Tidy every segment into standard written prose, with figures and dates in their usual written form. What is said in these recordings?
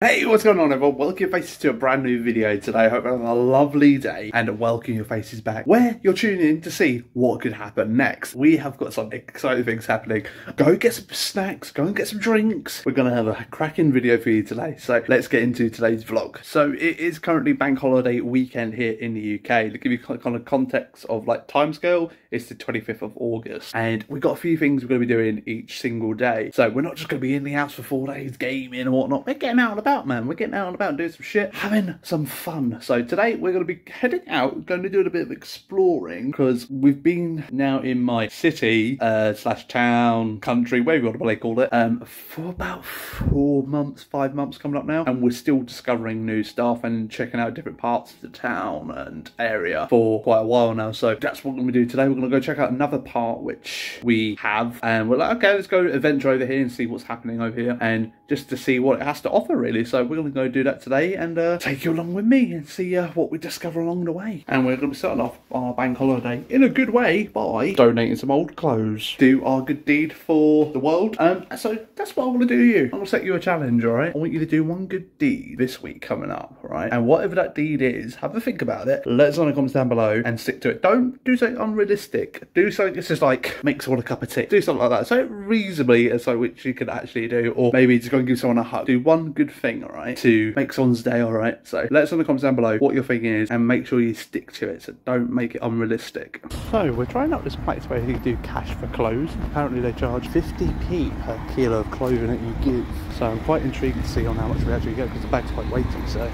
Hey, what's going on everyone? Welcome your faces to a brand new video today. I hope you're having a lovely day and welcome your faces back where you're tuning in to see what could happen next. We have got some exciting things happening. Go get some snacks, go and get some drinks. We're going to have a cracking video for you today. So let's get into today's vlog. So it is currently bank holiday weekend here in the UK. To give you kind of context of like timescale, it's the 25th of August. And we've got a few things we're going to be doing each single day. So we're not just going to be in the house for 4 days gaming and whatnot. We're getting out and about, man. We're getting out and about and doing some shit, having some fun. So today we're going to be heading out, going to do a bit of exploring because we've been now in my city slash town, country, whatever you want to call it, for about 4 months, 5 months coming up now, and we're still discovering new stuff and checking out different parts of the town and area for quite a while now. So that's what we're going to do today. We're going to go check out another part which we have, and we're like, okay, let's go adventure over here and see what's happening over here and just to see what it has to offer really. So we're going to go do that today and take you along with me and see what we discover along the way. And we're going to be starting off our bank holiday in a good way by donating some old clothes, do our good deed for the world. So that's what I'm going to do you. I'm going to set you a challenge, all right? I want you to do one good deed this week coming up, right? And whatever that deed is, have a think about it. Let us know in the comments down below and stick to it. Don't do something unrealistic. Do something that's just like make someone a cup of tea. Do something like that. So reasonably as so which you could actually do, or maybe just go and give someone a hug. Do one good thing, all right, to make someone's day, all right? So let us know in the comments down below what your thinking is and make sure you stick to it. So don't make it unrealistic. So we're trying out this place where you do cash for clothes. Apparently they charge 50p per kilo of clothing that you give. So I'm quite intrigued to see on how much we actually get because the bag's quite weighty. So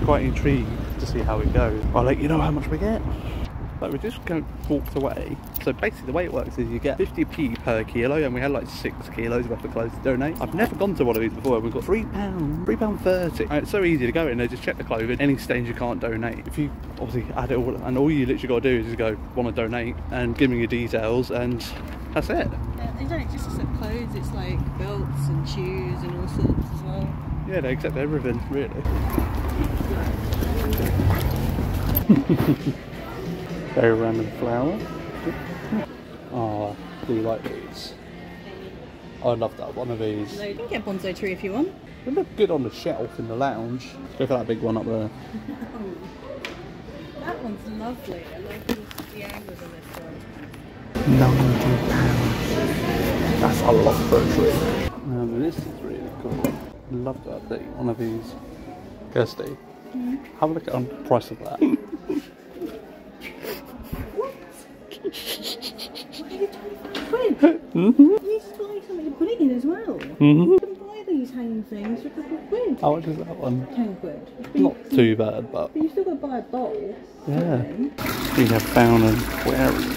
quite intrigued to see how it goes. I'll let you know how much we get. Like, we just walked away. So basically the way it works is you get 50p per kilo, and we had like 6 kilos worth of clothes to donate. I've never gone to one of these before. We've got £3.30. And it's so easy to go in there, just check the clothing. Any stains you can't donate. If you obviously add it all, and all you literally got to do is just go, want to donate, and give me your details, and that's it. They don't just accept clothes, it's like belts and shoes and all sorts as well. Yeah, they accept everything, really. Very random flower. Oh, do you like these? I love that one of these. So you can get a bonsai tree if you want. They look good on the shelf in the lounge. Go for that big one up there. That one's lovely. I love the angles on this one. £90. That's a lot for a tree. This is really cool. Love that thing. One of these. Kirsty, have a look at the price of that. You just buy something to put it in as well. You can buy these hanging things for a couple of quid. How much is that one? 10 quid. Not too bad, but you still got to buy a bowl. yeah. We have found an aquarium.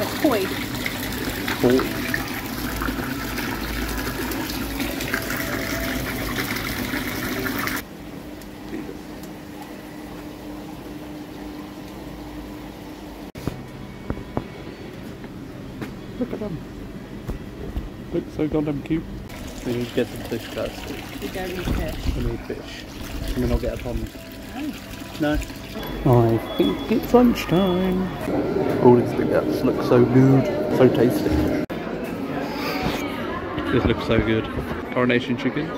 A koi. Look at them. Look so goddamn cute. We need to get some fish first. We don't need fish. We need fish. Can we not get a pond? No. No. I think it's lunchtime. Oh, these bits look so good. So tasty. This looks so good. Coronation chicken.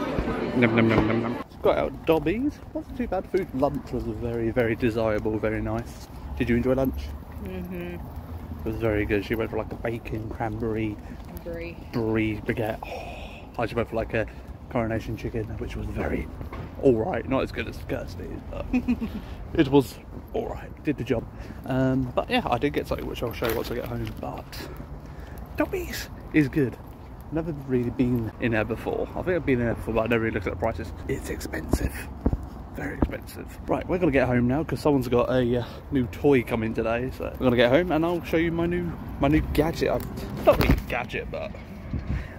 Nom nom nom nom nom. Got out Dobbies. Wasn't too bad food. Lunch was very, very desirable, very nice. Did you enjoy lunch? It was very good. She went for like a bacon, cranberry, brie baguette. Oh, I just went for like a coronation chicken, which was very alright. Not as good as Kirsty's, but it was alright. Did the job. But yeah, I did get something which I'll show you once I get home. But Dobbies is good. Never really been in there before. I think I've been in there before, but I never really looked at the prices. It's expensive. Very expensive. Right, we're gonna get home now because someone's got a new toy coming today. So we're gonna get home and I'll show you my new gadget. Not really a gadget, but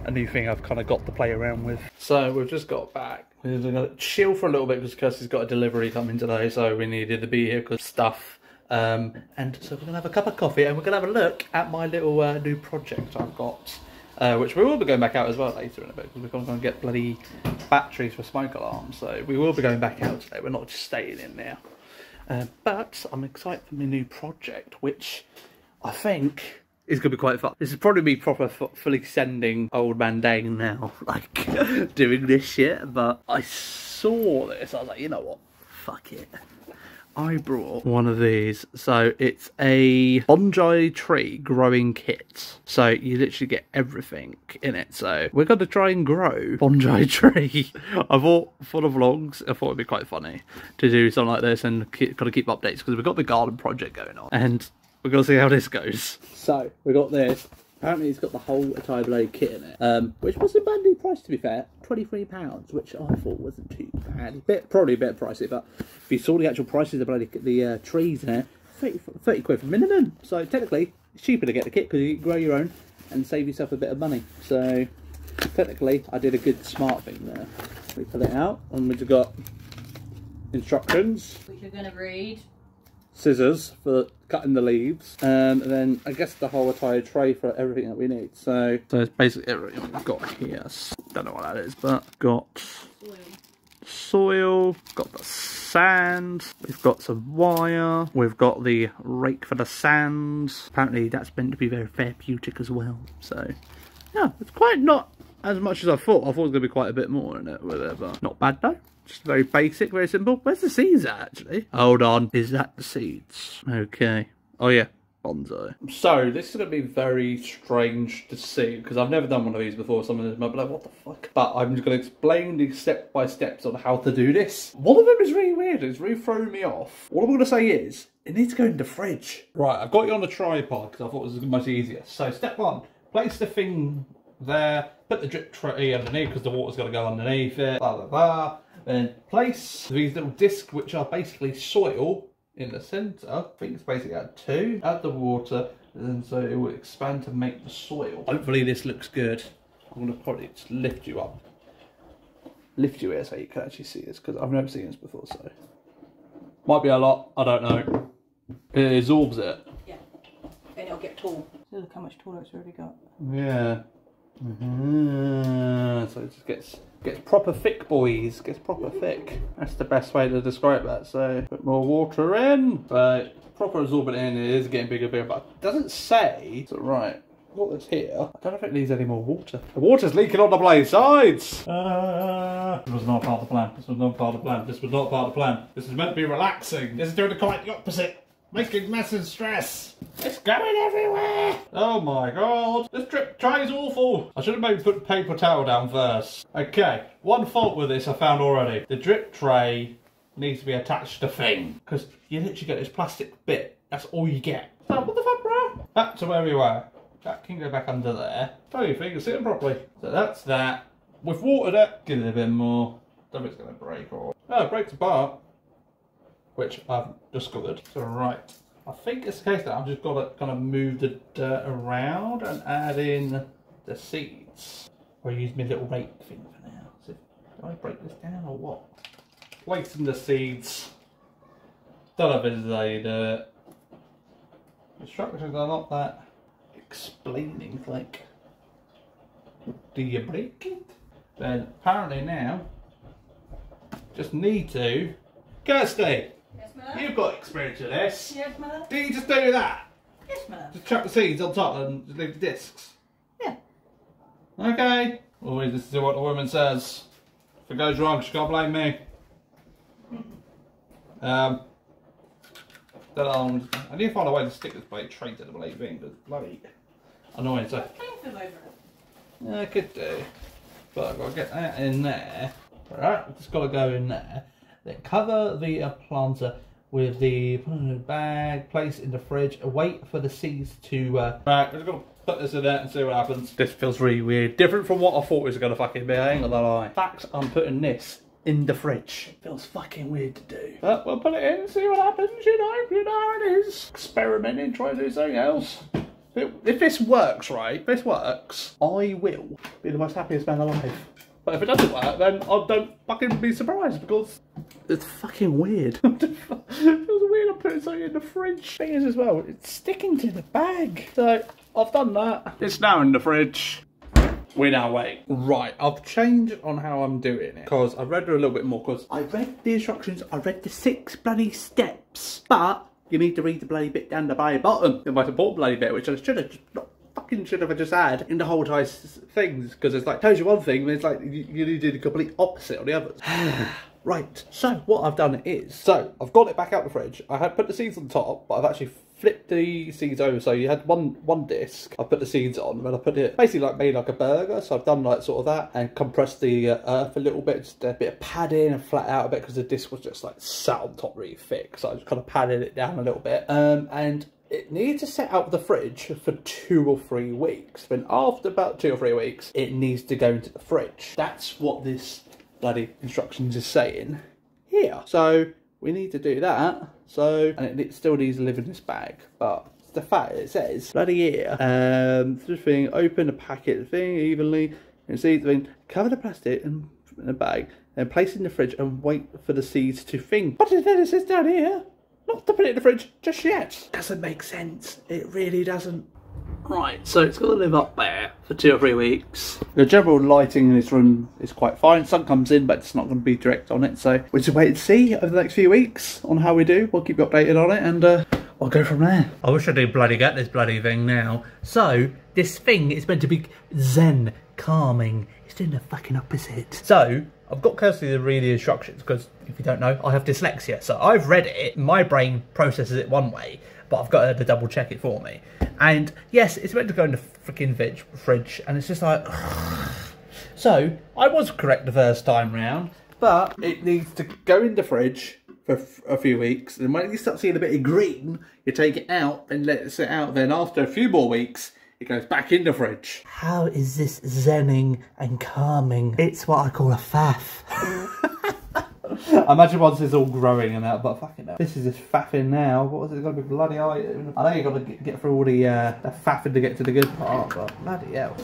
a new thing I've kind of got to play around with. So we've just got back. We're gonna chill for a little bit because Kirsty's got a delivery coming today, so we needed to be here because stuff. And so we're gonna have a cup of coffee and we're gonna have a look at my little new project I've got. Which we will be going back out as well later in a bit because we're going to get bloody batteries for smoke alarms. So we will be going back out today. We're not just staying in there. But I'm excited for my new project, which I think It's going to be quite fun. This is probably me proper fully sending old man Dane now, like, doing this shit. But I saw this, I was like, you know what? Fuck it. I brought one of these. So it's a bonsai tree growing kit. So you literally get everything in it. So we're going to try and grow bonsai tree. I thought for the vlogs, I thought it'd be quite funny to do something like this and kind of keep updates because we've got the garden project going on. And we're going to see how this goes. So we got this. Apparently it's got the whole entire bloody kit in it, which wasn't a badly priced to be fair, £23, which I thought wasn't too bad. Probably a bit pricey, but if you saw the actual prices of the trees in there, 30 quid for minimum. So technically, it's cheaper to get the kit because you can grow your own and save yourself a bit of money. So technically, I did a good smart thing there. We pull it out and we've got instructions. Which you're going to read. Scissors for cutting the leaves, and then I guess the whole entire tray for everything that we need. So it's basically everything we've got here. Don't know what that is, but got soil, got the sand, we've got some wire, we've got the rake for the sand. Apparently that's meant to be very therapeutic as well. So yeah, it's quite not as much as I thought. I thought it was going to be quite a bit more in it with it, but not bad though. Just very basic, very simple. Where's the seeds at, actually? Hold on. Is that the seeds? Okay. Oh, yeah. Bonsai. So, this is going to be very strange to see, because I've never done one of these before. Some of them might be like, what the fuck? But I'm just going to explain the step-by-steps on how to do this. One of them is really weird. It's really throwing me off. What I'm going to say is, it needs to go in the fridge. Right, I've got you on the tripod, because I thought this was much easier. So, step one. Place the thing there. Put the drip tray underneath, because the water's going to go underneath it. Blah, blah, blah. Then place these little discs, which are basically soil, in the centre. I think it's basically add two. Add the water, and so it will expand to make the soil. Hopefully this looks good. I'm going to probably just lift you up. Lift you here so you can actually see this, because I've never seen this before, so. Might be a lot, I don't know. It absorbs it. Yeah, and it'll get tall. So look how much taller it's already got. Yeah. So it just gets proper thick, boys. Gets proper thick. That's the best way to describe that. So put more water in. So proper absorbent in. It is getting bigger, bigger, but it doesn't say. So right, what is here? I don't know if it needs any more water. The water's leaking on the blade sides. This was not part of the plan. This was not part of the plan. This was not part of the plan. This is meant to be relaxing. This is doing quite the opposite. Making massive stress. It's going everywhere. Oh my god. This drip tray is awful. I should have maybe put paper towel down first. Okay, one fault with this I found already. The drip tray needs to be attached to thing. Because you literally get this plastic bit. That's all you get. So what the fuck, bro? Back to where we were. That can go back under there. Tell you things are sitting properly. So that's that. We've watered it. Give it a bit more. Don't think it's going to break or... Oh, it breaks apart. Which I've discovered. So right, I think it's the case that I've just got to kind of move the dirt around and add in the seeds. Or use my little rake thing for now. So do I break this down or what? Placing the seeds. Don't know if this is how you do it. Instructions are not that explaining, like, do you break it? Then apparently now, just need to... Kirsty! Yes, mother? You've got experience with this. Yes, mother? Do you just do that? Yes, mother. Just chuck the seeds on top and just leave the discs? Yeah. Okay. Always this is what the woman says. If it goes wrong, she can't blame me. I need to find a way to stick this blade tray to the blade thing, because bloody annoying. So Film over it. yeah, I could do. But I've got to get that in there. Alright, I've just got to go in there. Then cover the planter with the bag, place in the fridge, wait for the seeds to... Right, we're just going to put this in there and see what happens. This feels really weird. Different from what I thought it was going to fucking be, I ain't gonna lie. Fact, I'm putting this in the fridge. Feels fucking weird to do. But we'll put it in and see what happens, you know how it is. Experimenting, try to do something else. If this works, right, if this works, I will be the most happiest man alive. But if it doesn't work, then I don't fucking be surprised, because it's fucking weird. It feels weird I'm putting something in the fridge. Thing is as well, it's sticking to the bag. So I've done that. It's now in the fridge. We now wait. Right, I've changed on how I'm doing it, because I've read a little bit more, because I read the instructions, I read the 6 bloody steps, but you need to read the bloody bit down the very bottom. The most important bloody bit, which I should have just had in the whole entire things, because it's like, tells you one thing, and it's like, you do the complete opposite on the others. Right, so what I've done is, so I've got it back out the fridge. I had put the seeds on top, but I've actually flipped the seeds over. So you had one disc, I put the seeds on, and I put it basically like made like a burger. So I've done like sort of that and compressed the earth a little bit, just a bit of padding and flat out a bit, because the disc was just like sat on top really thick. So I just kind of padded it down a little bit, and it needs to set out the fridge for 2 or 3 weeks. Then after about 2 or 3 weeks, it needs to go into the fridge. That's what this bloody instructions is saying here. So we need to do that. So, and it still needs to live in this bag, but the fact it says bloody here, this thing, open the packet thing evenly, and see the thing, cover the plastic in a bag, and place it in the fridge and wait for the seeds to thing. But then it says down here, not to put it in the fridge just yet. Doesn't make sense. It really doesn't. Right, so it's got to live up there for 2 or 3 weeks. The general lighting in this room is quite fine. Sun comes in, but it's not going to be direct on it. So we'll just wait and see over the next few weeks on how we do. We'll keep you updated on it, and we'll go from there. I wish I did bloody get this bloody thing now. So this thing is meant to be zen, calming. It's doing the fucking opposite. So I've got Kirsty to read the instructions, because if you don't know, I have dyslexia. So I've read it, my brain processes it one way, but I've got her to double check it for me. And yes, it's meant to go in the freaking fridge, and it's just like... So I was correct the first time round, but it needs to go in the fridge for a few weeks, and when you start seeing a bit of green, you take it out and let it sit out. Then after a few more weeks, it goes back in the fridge. How is this zenning and calming? It's what I call a faff. I imagine once it's all growing and that, but fucking hell. This is just faffing now. What was it going to be bloody item? I know you've got to get through all the faffing to get to the good part, but bloody hell.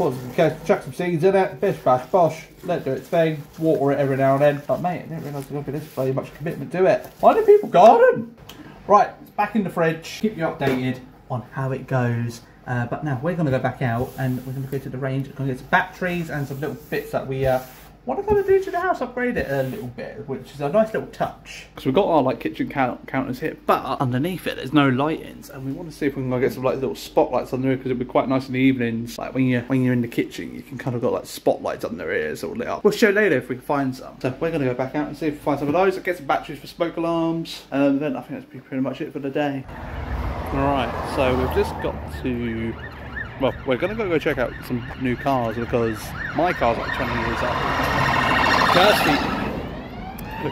Chuck some seeds in it, bish bash bosh, let it do its thing, water it every now and then. But mate, I didn't realise there was going to be this bloody much commitment to it. Why do people garden? Right, it's back in the fridge. Keep you updated on how it goes. But now we're going to go back out, and we're going to go to the range. We're going to get some batteries and some little bits that we want to kind of do to the house, upgrade it a little bit, which is a nice little touch. Because we've got our like kitchen counters here, but underneath it there's no lightings, and we want to see if we can get some like little spotlights under here, because it'd be quite nice in the evenings. Like when you're in the kitchen, you can kind of got like spotlights under here, it's all lit up. We'll show later if we can find some. So we're going to go back out and see if we find some of those. Get some batteries for smoke alarms, and then I think that's pretty much it for the day. Alright, so we've just got to... Well, we're going to go check out some new cars, because my car's like 20 years old.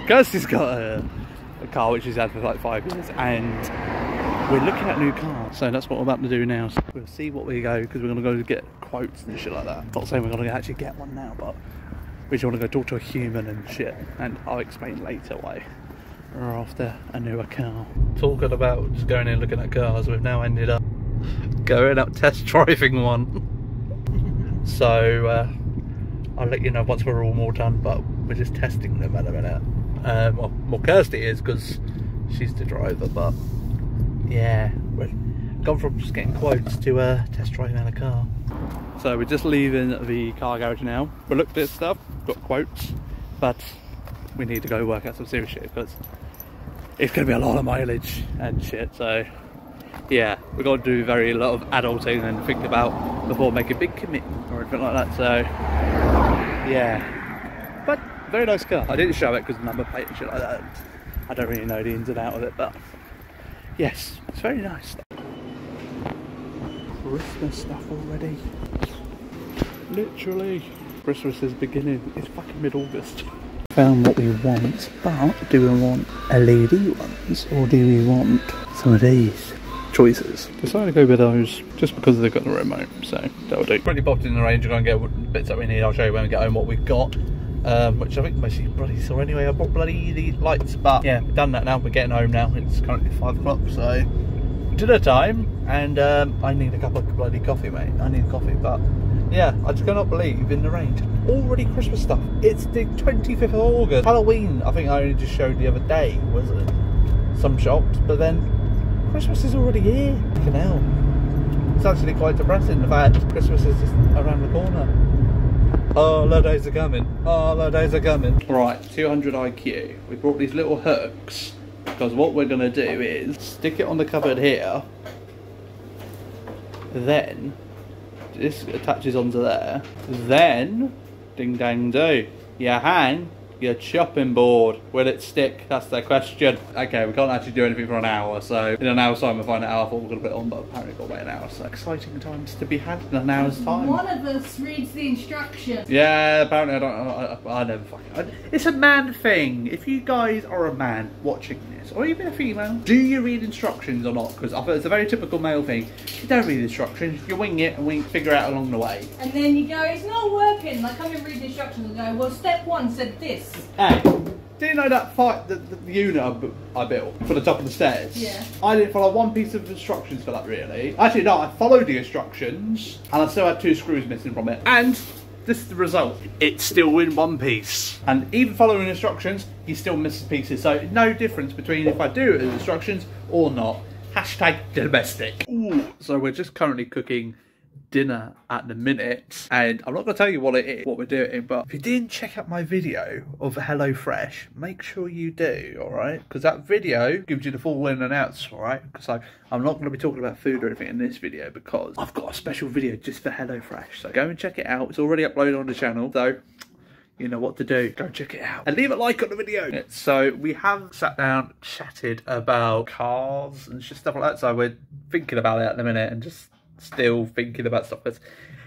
Kirsty's got a car which she's had for like 5 years, and we're looking at new cars, so that's what we're about to do now. So we'll see what we go, because we're going to go get quotes and shit like that. Not saying we're going to actually get one now, but we just want to go talk to a human and shit, and I'll explain later why we're after a newer car. Talking about just going in looking at cars, we've now ended up going out test driving one. So I'll let you know once we're all more done, but we're just testing them at a minute. Well, Kirsty is, because she's the driver, but yeah, we've gone from just getting quotes to test driving a car. So we're just leaving the car garage now. We looked at stuff, got quotes, but we need to go work out some serious shit, because it's going to be a lot of mileage and shit. So yeah, we've got to do a lot of adulting and think about before making a big commitment or anything like that. So yeah, but very nice car. I didn't show it because the number plate and shit like that. I don't really know the ins and outs of it, but yes, it's very nice. Christmas stuff already. Literally, Christmas is beginning. It's fucking mid-August. Found what we want, but do we want LED ones, or do we want some of these choices? Decided to go with those just because they've got the remote, so that'll do. Already popped in the range. We're going to get bits that we need. I'll show you when we get home what we've got, which I think most of you bloody saw anyway. I bought bloody the lights, but yeah, we've done that now. We're getting home now. It's currently 5 o'clock, so dinner time, and I need a cup of bloody coffee, mate. I need coffee, but yeah, I just cannot believe in the range already Christmas stuff. It's the 25th of August. Halloween, I think I only just showed the other day, was it? Some shops, but then Christmas is already here. Fucking hell. It's actually quite depressing, the fact Christmas is just around the corner. Holidays are coming. Holidays are coming. Right, 200 IQ. We brought these little hooks Because what we're going to do is stick it on the cupboard here. Then this attaches onto there. Then, ding dang do, you hang your chopping board. Will it stick? That's the question. Okay, we can't actually do anything for an hour, so in an hour's time we'll find out how I thought we were going to put it on, but apparently we've got to wait an hour, so exciting times to be had in an hour's time. One of us reads the instructions. Yeah, apparently I never fucking... It's a man thing. If you guys are a man watching this, or even a female, do you read instructions or not? Because I thought it's a very typical male thing. You don't read instructions, you wing it and we figure out along the way. And then you go, it's not working. I come and read the instructions and go, well, step 1 said this. Hey, do you know that the unit I built for the top of the stairs? Yeah. I didn't follow one piece of instructions for that, really. Actually, no, I followed the instructions, and I still had 2 screws missing from it. And this is the result. It's still in one piece. And even following instructions, you still miss pieces. So no difference between if I do it with instructions or not. Hashtag domestic. Ooh, so we're just currently cooking dinner at the minute, and I'm not going to tell you what it is, what we're doing, but if you didn't check out my video of HelloFresh, make sure you do, alright? Because that video gives you the full in and outs, alright? Because I'm not going to be talking about food or anything in this video, because I've got a special video just for HelloFresh, so go and check it out. It's already uploaded on the channel, so you know what to do. Go check it out and leave a like on the video. So we have sat down, chatted about cars and just stuff like that, so we're thinking about it at the minute and just still thinking about stuff.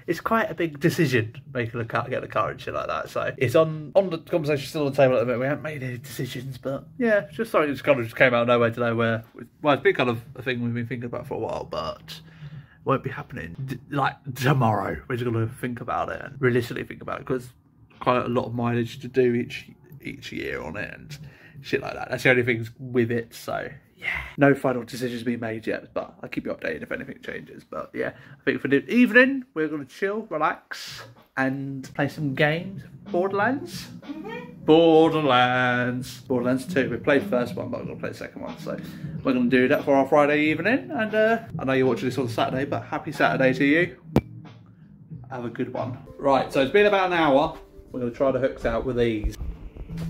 It's quite a big decision making a car, getting a car and shit like that. So it's on the conversation, still on the table at the minute. We haven't made any decisions, but yeah, it's just something that kind of just came out of nowhere today. Where, well, it's been kind of a thing we've been thinking about for a while, but won't be happening like tomorrow. We're just gonna think about it and realistically think about it, because quite a lot of mileage to do each year on it and shit like that. That's the only things with it. So yeah, no final decisions being made yet, but I'll keep you updated if anything changes. But yeah, I think for the evening, we're going to chill, relax, and play some games. Borderlands? Borderlands 2. We played the first one, but we're going to play the second one. So we're going to do that for our Friday evening. And I know you're watching this on Saturday, but happy Saturday to you. Have a good one. Right, so it's been about an hour. We're going to try the hooks out with these.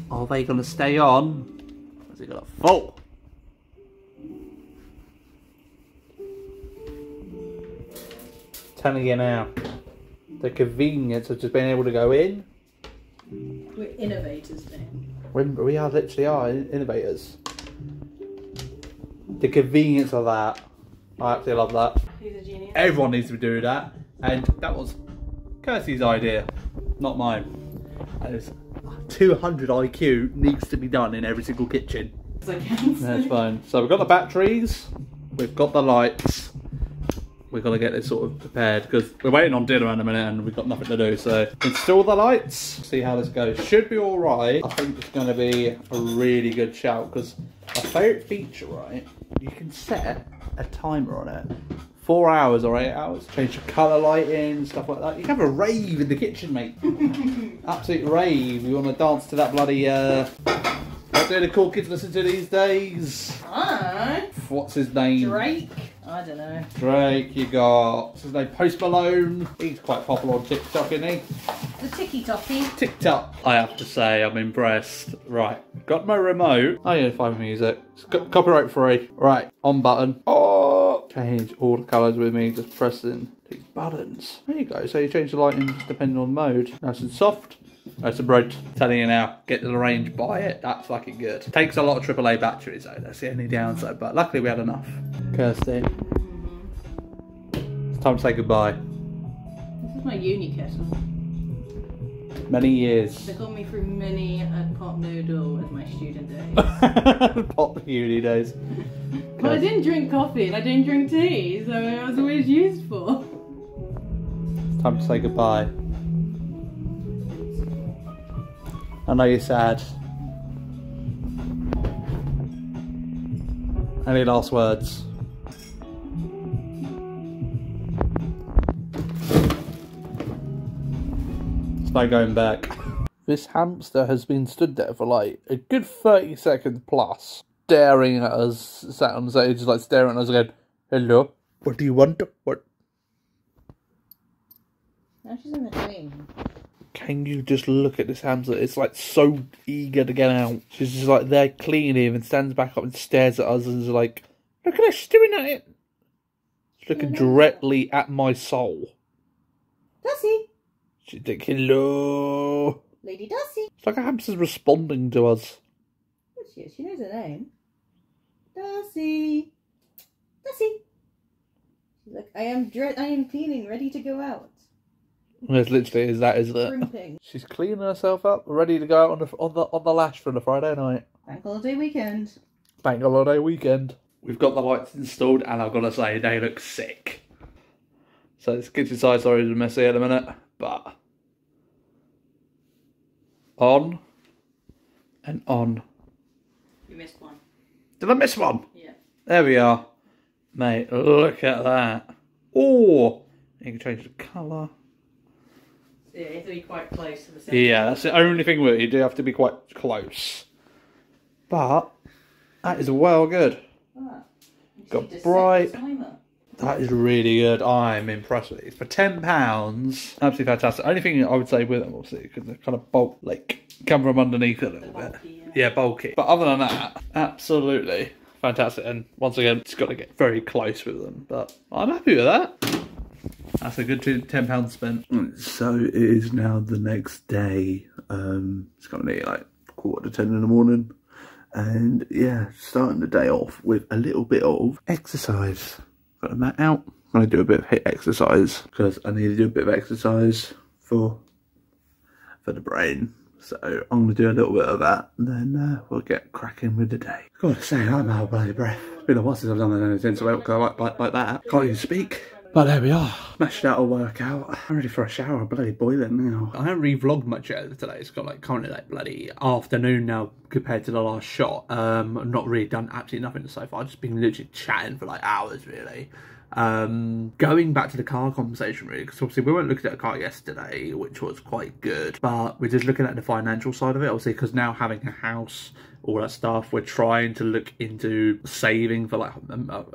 Are they going to stay on? Or is it going to fall? Telling you now, the convenience of just being able to go in. We're innovators, Dan. We are literally innovators. The convenience of that, I absolutely love that. He's a genius. Everyone needs to be doing that, and that was Kirsty's idea, not mine. And it's 200 IQ needs to be done in every single kitchen. That's fine. So we've got the batteries, we've got the lights. We've got to get this sort of prepared because we're waiting on dinner in a minute and we've got nothing to do. So install the lights, see how this goes. Should be all right. I think it's going to be a really good shout because my favourite feature, right, you can set a timer on it. 4 hours or 8 hours. Change the colour lighting, stuff like that. You can have a rave in the kitchen, mate. Absolute rave. You want to dance to that bloody, what do the cool kids listen to these days? What's his name? Drake? I don't know. Drake, you got, what's his name? Post Malone. He's quite popular on TikTok, isn't he? The ticky-tocky. TikTok. I have to say, I'm impressed. Right, got my remote. Oh yeah, 5 music. It's copyright free. Right, on button. Oh! Change all the colours with me, just pressing these buttons. There you go, so you change the lighting just depending on mode. Nice and soft. Nice and bright. Telling you now, get to the range, buy it. That's fucking good. Takes a lot of AAA batteries though, that's the only downside, but luckily we had enough. Kirsty. It's time to say goodbye. This is my uni kettle. Many years. They got me through many a pot noodle as my student days. Pop uni days. Well, I didn't drink coffee and I didn't drink tea, so it was always useful. It's time to say goodbye. I know you're sad. Any last words? It's no going back. This hamster has been stood there for like a good 30 seconds plus, staring at us, sat on the stage, just like staring at us again. Hello, what do you want? What? Now she's in the dream. Can you just look at this hamster? It's like so eager to get out. She's just like there cleaning and stands back up and stares at us and is like, look at her, she's doing it. She's looking directly at my soul. Dusty. She's like, hello. Lady Dusty. It's like a hamster's responding to us. Oh, she is. She knows her name. Dusty. Dusty. She's like, I am cleaning, ready to go out. It literally is that, isn't it? Shrimping. She's cleaning herself up, ready to go out on the lash for the Friday night. Bank holiday weekend. Bank holiday weekend. We've got the lights installed, and I've got to say they look sick. So this kitchen side sorry is messy at the minute, but on and on. You missed one. Did I miss one? Yeah. There we are, mate. Look at that. Oh, you can change the colour. Yeah, you have to be quite close to the center. Yeah, that's the only thing with it. You do have to be quite close. But that is well good. Ah, Got bright. That is really good. I'm impressed with it. For £10, absolutely fantastic. Only thing I would say with them, obviously, because they're kind of bulk, like, come from underneath a little bit. Yeah, bulky. But other than that, absolutely fantastic. And once again, just got to get very close with them. But I'm happy with that. That's a good £10 spent. So it is now the next day. It's currently like 9:45 in the morning. And yeah, starting the day off with a little bit of exercise. Got the mat out. I'm going to do a bit of HIIT exercise because I need to do a bit of exercise for the brain. So I'm going to do a little bit of that, and then we'll get cracking with the day. Gotta say, I'm out of bloody breath. It's been a while since I've done anything so like that. Can't even speak. But there we are. Smashed out a workout. I'm ready for a shower. I'm bloody boiling now. I haven't re-vlogged much yet today. It's got like currently like bloody afternoon now compared to the last shot. I've not really done absolutely nothing so far. I've just been literally chatting for like hours really. Going back to the car conversation really, because obviously we weren't looking at a car yesterday, which was quite good, but we're just looking at the financial side of it, obviously, because now having a house, all that stuff, we're trying to look into saving for like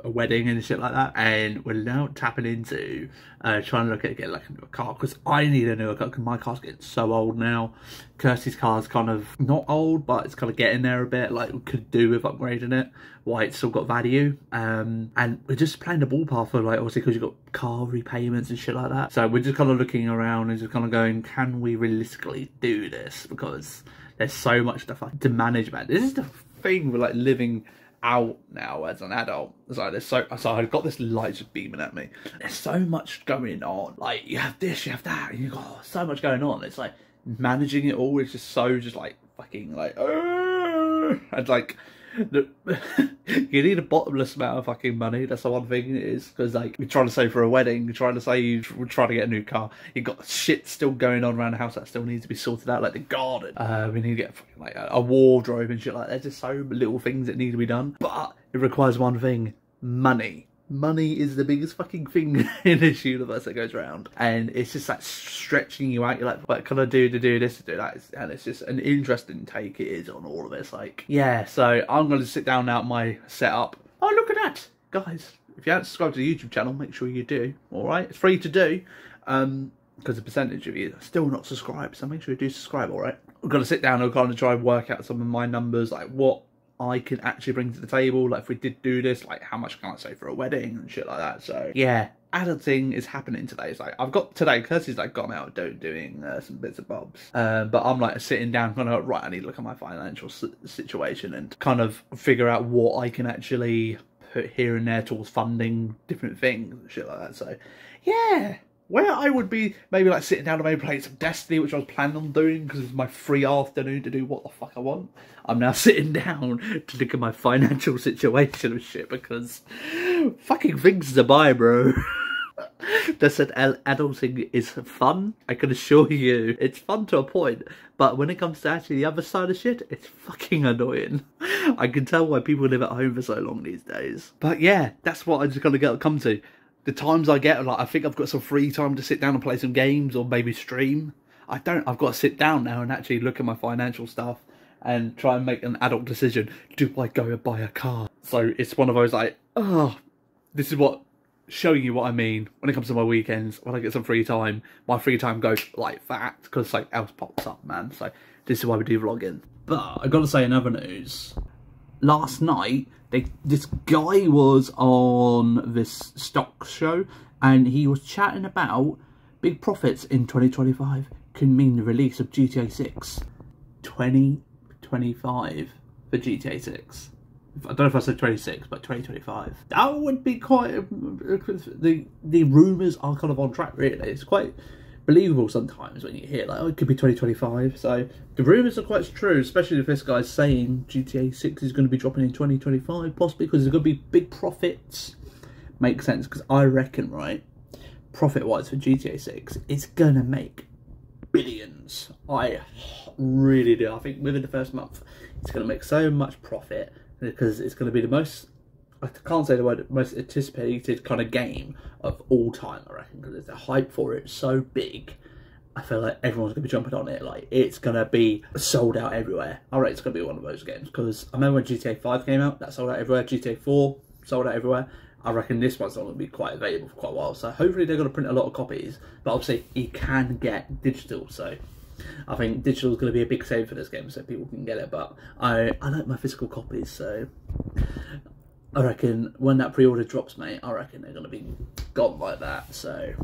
a wedding and shit like that, and we're now tapping into trying to look at getting like a newer car, because I need a newer car because my car's getting so old now. Kirsty's car's kind of not old, but it's kind of getting there a bit, like we could do with upgrading it while it's still got value, and we're just playing the ballpark for like, obviously, because you've got car repayments and shit like that, so we're just kind of looking around and just kind of going, can we realistically do this, because there's so much stuff to manage, man. This is the thing with like living out now as an adult. It's like so I've got this light just beaming at me. There's so much going on. Like you have this, you have that, and you've got so much going on. It's like managing it all is just so like fucking like and like you need a bottomless amount of fucking money. That's the one thing it is, because like you're trying to save for a wedding, you're trying to save, we're trying to get a new car, you've got shit still going on around the house that still needs to be sorted out, like the garden, we need to get fucking like a wardrobe and shit like that. There's just so little things that need to be done, but it requires one thing: money. Money is the biggest fucking thing in this universe that goes around, and it's just like stretching you out. You're like, what can I do to do this, to do that? And it's just an interesting take it is on all of this. Like, yeah, so I'm going to sit down now at my setup. Oh, look at that, guys. If you haven't subscribed to the YouTube channel, make sure you do. All right, it's free to do, because the percentage of you are still not subscribed, so make sure you do subscribe. All right, we're going to sit down and kind of try and work out some of my numbers, like what I can actually bring to the table. Like if we did do this, like how much can I save for a wedding and shit like that. So yeah, adulting is happening today. It's like I've got today, Kirsty's like gone out doing some bits and bobs, but I'm like sitting down kind of right, I need to look at my financial situation and kind of figure out what I can actually put here and there towards funding different things and shit like that. So yeah, where I would be maybe like sitting down and maybe playing some Destiny, which I was planning on doing because it's my free afternoon to do what the fuck I want. I'm now sitting down to look at my financial situation and shit, because fucking things to buy, bro. They said adulting is fun. I can assure you, it's fun to a point, but when it comes to actually the other side of shit, it's fucking annoying. I can tell why people live at home for so long these days. But yeah, that's what I just gotta come to. The times I get, like, I think I've got some free time to sit down and play some games or maybe stream. I don't. I've got to sit down now and actually look at my financial stuff and try and make an adult decision. Do I go and buy a car? So it's one of those like, oh, this is what showing you what I mean when it comes to my weekends. When I get some free time, my free time goes like that because something else pops up, man. So this is why we do vlogging. But I got to say, in other news, last night this guy was on this stocks show and he was chatting about big profits in 2025 can mean the release of GTA 6. 2025 for GTA 6. I don't know if I said 26, but 2025. That would be quite... The rumours are kind of on track, really. It's quite believable sometimes when you hear, like, oh, it could be 2025. So the rumours are quite true, especially if this guy's saying GTA 6 is going to be dropping in 2025, possibly because there's going to be big profits. Makes sense, because I reckon, right, profit-wise for GTA 6, it's going to make billions. I really do. I think within the first month, it's going to make so much profit. Because it's going to be the most, I can't say the word, most anticipated kind of game of all time, I reckon, because the hype for it is so big. I feel like everyone's going to be jumping on it. Like, it's going to be sold out everywhere. I reckon it's going to be one of those games, because I remember when GTA 5 came out, that sold out everywhere. GTA 4 sold out everywhere. I reckon this one's not going to be quite available for quite a while. So hopefully they're going to print a lot of copies, but obviously you can get digital, so I think digital is going to be a big save for this game, so people can get it. But I like my physical copies, so I reckon when that pre-order drops, mate, I reckon they're going to be gone like that. So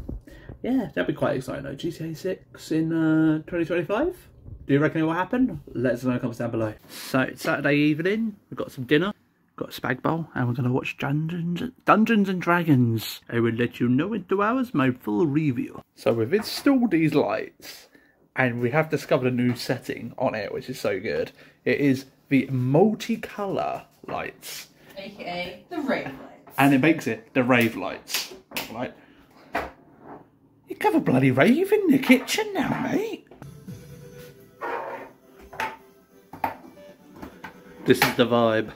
yeah, that'd be quite exciting though. GTA 6 in 2025. Do you reckon it will happen? Let us know in the comments down below. So it's Saturday evening, we've got some dinner, got a spag bowl, and we're going to watch Dungeons and Dragons. I will let you know in 2 hours my full review. So we've installed these lights, and we have discovered a new setting on it, which is so good. It is the multicolour lights. AKA the rave lights. And it makes it the rave lights. Right? You can have a bloody rave in the kitchen now, mate. This is the vibe.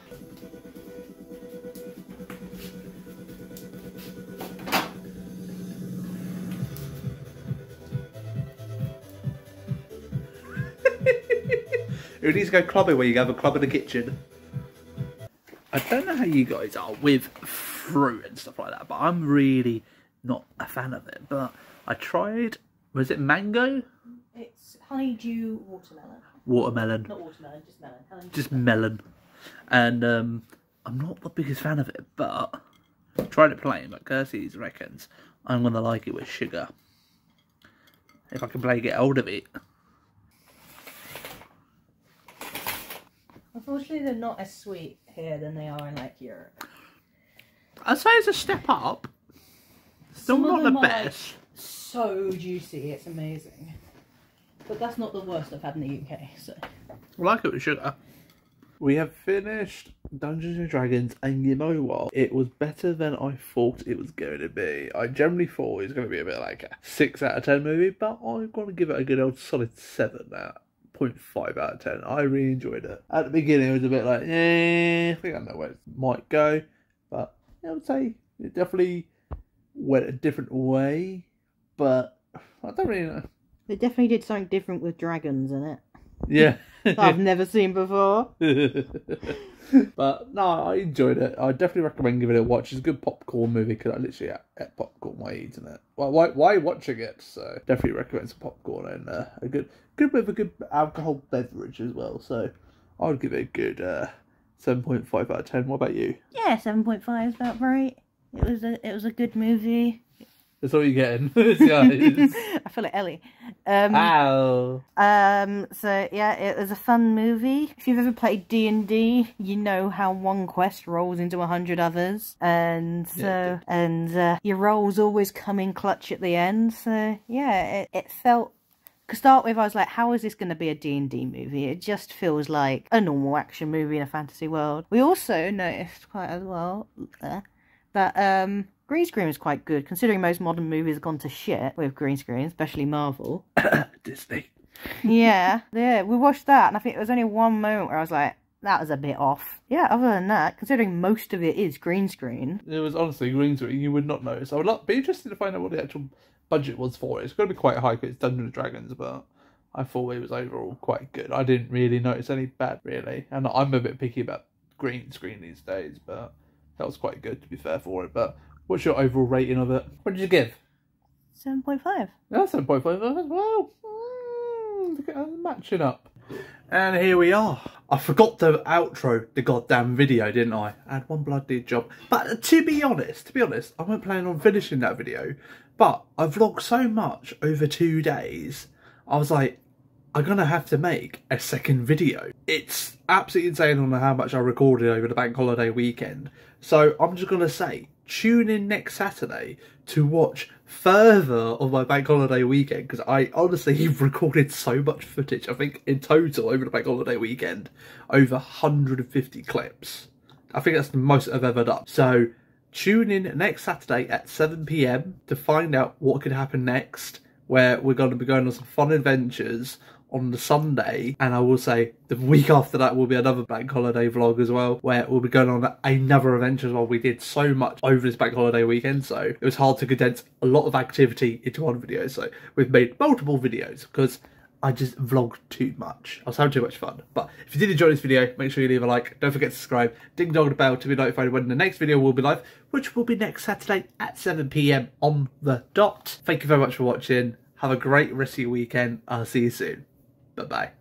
Who needs to go clubbing where you have a club in the kitchen? I don't know how you guys are with fruit and stuff like that, but I'm really not a fan of it. But I tried, was it mango? It's honeydew watermelon. Watermelon. Not watermelon, just melon. Just melon. And I'm not the biggest fan of it, but I tried it plain, but Kirsty reckons I'm going to like it with sugar. If I can get hold of it. Unfortunately, they're not as sweet here than they are in, like, Europe. I'd say it's a step up. Still not the best. Like, so juicy, it's amazing. But that's not the worst I've had in the UK, so. I like it with sugar. We have finished Dungeons and Dragons, and you know what? It was better than I thought it was going to be. I generally thought it was going to be a bit like a 6 out of 10 movie, but I'm going to give it a good old solid 7 now. 0.5 out of 10. I really enjoyed it. At the beginning, it was a bit like, I think I know where it might go, but I would say it definitely went a different way, but I don't really know. They definitely did something different with dragons in it. Yeah. That I've never seen before. But no, I enjoyed it. I definitely recommend giving it a watch. It's a good popcorn movie because I literally ate popcorn while eating it. Well, why watching it? So definitely recommend some popcorn and a good bit of a good alcohol beverage as well. So I would give it a good 7.5 out of 10. What about you? Yeah, 7.5 is about right. It was a good movie. That's all you're getting. I feel like Ellie. Ow. So yeah, it was a fun movie. If you've ever played D&D, you know how one quest rolls into 100 others, and your rolls always come in clutch at the end. So yeah, it felt. To start with, I was like, how is this going to be a D&D movie? It just feels like a normal action movie in a fantasy world. We also noticed quite as well that green screen was quite good, considering most modern movies have gone to shit with green screen, especially Marvel. Disney. Yeah, we watched that, and I think there was only one moment where I was like, that was a bit off. Yeah, other than that, considering most of it is green screen. It was honestly green screen, you would not notice. I would be interested to find out what the actual budget was for it. It's going to be quite high because it's Dungeons and Dragons, but I thought it was overall quite good. I didn't really notice any bad, really. And I'm a bit picky about green screen these days, but that was quite good, to be fair, for it. But What's your overall rating of it? What did you give? 7.5. Yeah, 7.5 as well. Look at us matching up. And here we are. I forgot to outro the goddamn video, didn't I? I had one bloody job. But to be honest, I wasn't planning on finishing that video. But I vlogged so much over 2 days, I was like, I'm going to have to make a second video. It's absolutely insane on how much I recorded over the bank holiday weekend. So I'm just going to say, tune in next Saturday to watch further of my bank holiday weekend, because I honestly recorded so much footage. I think in total over the bank holiday weekend, over 150 clips. I think that's the most I've ever done. So tune in next Saturday at 7 PM to find out what could happen next, where we're going to be going on some fun adventures on the Sunday, and I will say the week after that will be another bank holiday vlog as well, where we'll be going on another adventure as well. We did so much over this bank holiday weekend, so it was hard to condense a lot of activity into one video, so we've made multiple videos because I just vlogged too much. I was having too much fun. But if you did enjoy this video, make sure you leave a like, don't forget to subscribe, ding dong the bell to be notified when the next video will be live, which will be next Saturday at 7 PM on the dot. Thank you very much for watching. Have a great rest of your weekend. I'll see you soon. Bye-bye.